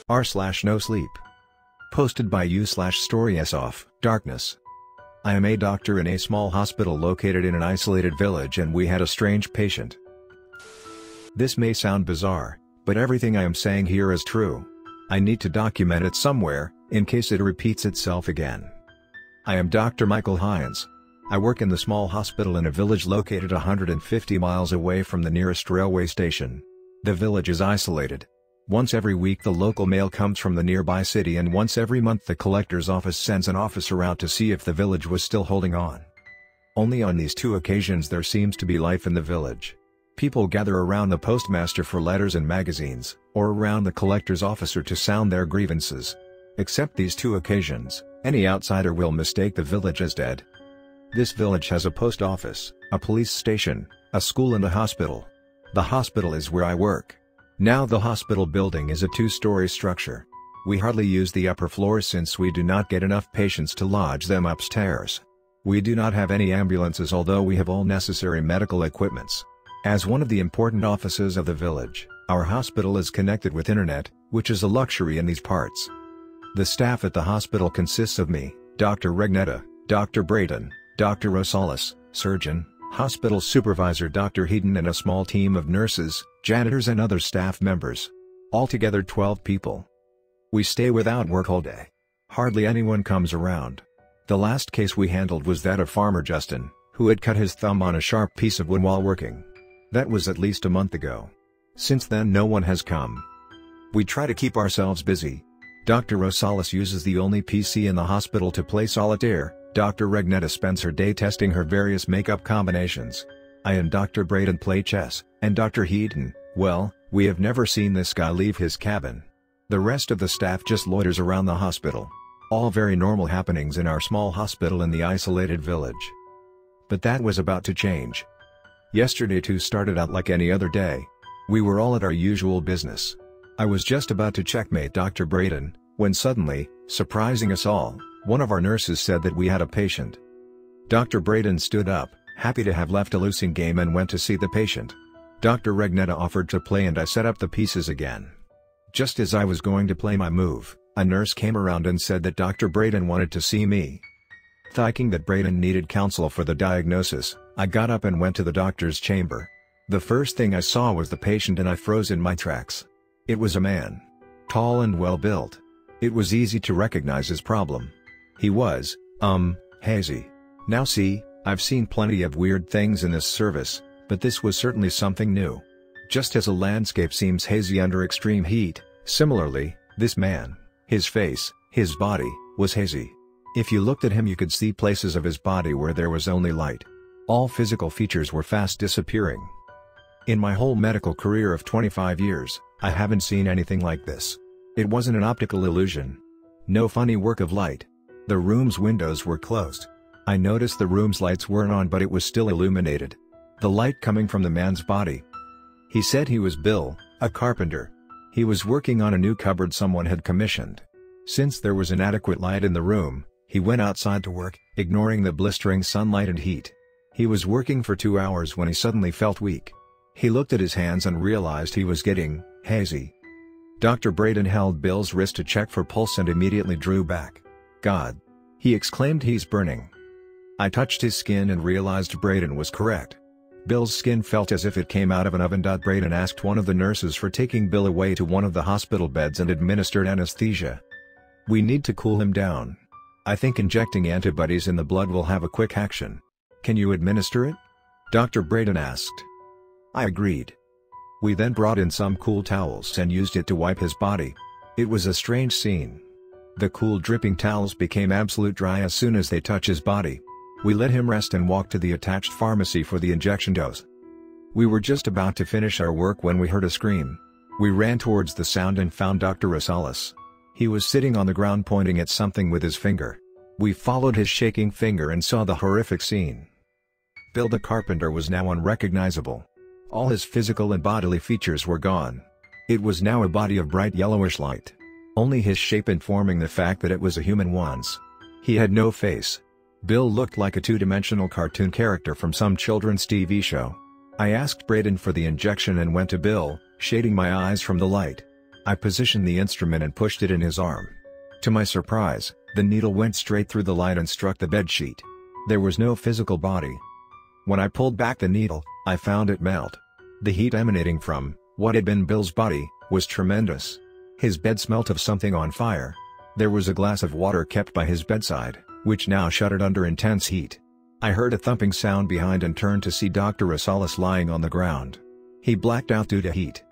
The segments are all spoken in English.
r/Nosleep. Posted by u/StoriesofDarkness. I am a doctor in a small hospital located in an isolated village, and we had a strange patient. This may sound bizarre, but everything I am saying here is true. I need to document it somewhere, in case it repeats itself again. I am Dr. Michael Hines. I work in the small hospital in a village located 150 miles away from the nearest railway station. The village is isolated. Once every week the local mail comes from the nearby city, and once every month the collector's office sends an officer out to see if the village was still holding on. Only on these two occasions there seems to be life in the village. People gather around the postmaster for letters and magazines, or around the collector's officer to sound their grievances. Except these two occasions, any outsider will mistake the village as dead. This village has a post office, a police station, a school and a hospital. The hospital is where I work. Now the hospital building is a two-story structure. We hardly use the upper floors since we do not get enough patients to lodge them upstairs. We do not have any ambulances, although we have all necessary medical equipments. As one of the important offices of the village, our hospital is connected with internet, which is a luxury in these parts. The staff at the hospital consists of me, Dr. Regnetta, Dr. Brayton, Dr. Rosales, surgeon, hospital supervisor Dr. Heaton, and a small team of nurses, janitors and other staff members. Altogether 12 people. We stay without work all day. Hardly anyone comes around. The last case we handled was that of Farmer Justin, who had cut his thumb on a sharp piece of wood while working. That was at least a month ago. Since then no one has come. We try to keep ourselves busy. Dr. Rosales uses the only PC in the hospital to play solitaire. Dr. Regnetta spends her day testing her various makeup combinations. I and Dr. Brayton play chess, and Dr. Heaton, well, we have never seen this guy leave his cabin. The rest of the staff just loiters around the hospital. All very normal happenings in our small hospital in the isolated village. But that was about to change. Yesterday too started out like any other day. We were all at our usual business. I was just about to checkmate Dr. Brayton, when suddenly, surprising us all, one of our nurses said that we had a patient. Dr. Brayton stood up, happy to have left a losing game, and went to see the patient. Dr. Regnetta offered to play and I set up the pieces again. Just as I was going to play my move, a nurse came around and said that Dr. Brayton wanted to see me. Thinking that Brayton needed counsel for the diagnosis, I got up and went to the doctor's chamber. The first thing I saw was the patient and I froze in my tracks. It was a man. Tall and well built. It was easy to recognize his problem. He was, hazy. Now see, I've seen plenty of weird things in this service, but this was certainly something new. Just as a landscape seems hazy under extreme heat, similarly, this man, his face, his body, was hazy. If you looked at him you could see places of his body where there was only light. All physical features were fast disappearing. In my whole medical career of 25 years, I haven't seen anything like this. It wasn't an optical illusion. No funny work of light. The room's windows were closed. I noticed the room's lights weren't on, but it was still illuminated. The light coming from the man's body. He said he was Bill, a carpenter. He was working on a new cupboard someone had commissioned. Since there was inadequate light in the room, he went outside to work, ignoring the blistering sunlight and heat. He was working for 2 hours when he suddenly felt weak. He looked at his hands and realized he was getting hazy. Dr. Brayton held Bill's wrist to check for pulse and immediately drew back. "God!" he exclaimed, "he's burning." I touched his skin and realized Brayton was correct. Bill's skin felt as if it came out of an oven. Brayton asked one of the nurses for taking Bill away to one of the hospital beds and administered anesthesia. "We need to cool him down. I think injecting antibodies in the blood will have a quick action. Can you administer it?" Dr. Brayton asked. I agreed. We then brought in some cool towels and used it to wipe his body. It was a strange scene. The cool dripping towels became absolute dry as soon as they touched his body. We let him rest and walked to the attached pharmacy for the injection dose. We were just about to finish our work when we heard a scream. We ran towards the sound and found Dr. Rosales. He was sitting on the ground pointing at something with his finger. We followed his shaking finger and saw the horrific scene. Bill the carpenter was now unrecognizable. All his physical and bodily features were gone. It was now a body of bright yellowish light. Only his shape informing the fact that it was a human once. He had no face. Bill looked like a two-dimensional cartoon character from some children's TV show. I asked Brayton for the injection and went to Bill, shading my eyes from the light. I positioned the instrument and pushed it in his arm. To my surprise, the needle went straight through the light and struck the bedsheet. There was no physical body. When I pulled back the needle, I found it melt. The heat emanating from what had been Bill's body was tremendous. His bed smelt of something on fire. There was a glass of water kept by his bedside, which now shuddered under intense heat. I heard a thumping sound behind and turned to see Dr. Rosales lying on the ground. He blacked out due to heat.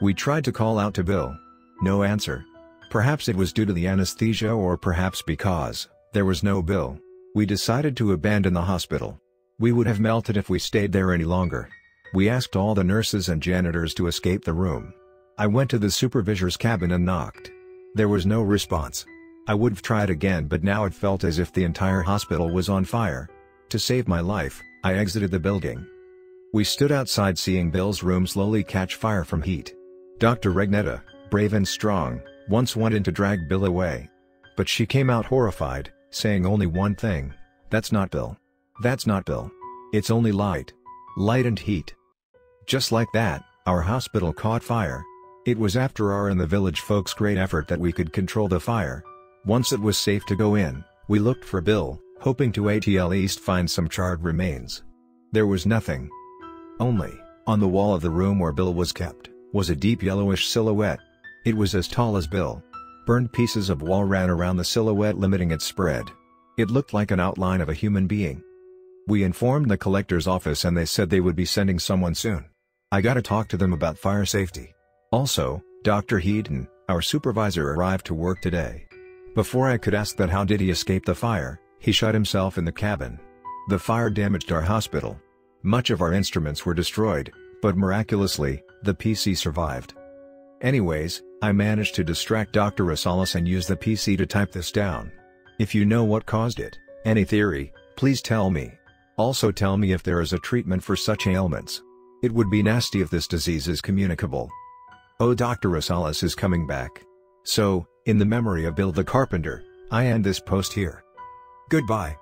We tried to call out to Bill. No answer. Perhaps it was due to the anesthesia or perhaps because there was no Bill. We decided to abandon the hospital. We would have melted if we stayed there any longer. We asked all the nurses and janitors to escape the room. I went to the supervisor's cabin and knocked. There was no response. I would have tried again, but now it felt as if the entire hospital was on fire. To save my life, I exited the building. We stood outside seeing Bill's room slowly catch fire from heat. Dr. Regnetta, brave and strong, once wanted to drag Bill away. But she came out horrified, saying only one thing: "That's not Bill. That's not Bill. It's only light. Light and heat." Just like that, our hospital caught fire. It was after our and the village folks' great effort that we could control the fire. Once it was safe to go in, we looked for Bill, hoping to at least find some charred remains. There was nothing. Only, on the wall of the room where Bill was kept, was a deep yellowish silhouette. It was as tall as Bill. Burned pieces of wall ran around the silhouette, limiting its spread. It looked like an outline of a human being. We informed the collector's office and they said they would be sending someone soon. I gotta talk to them about fire safety. Also, Dr. Heaton, our supervisor, arrived to work today. Before I could ask that how did he escape the fire, he shut himself in the cabin. The fire damaged our hospital. Much of our instruments were destroyed, but miraculously, the PC survived. Anyways, I managed to distract Dr. Rosales and use the PC to type this down. If you know what caused it, any theory, please tell me. Also tell me if there is a treatment for such ailments. It would be nasty if this disease is communicable. Oh, Dr. Rosales is coming back. So, in the memory of Bill the Carpenter, I end this post here. Goodbye.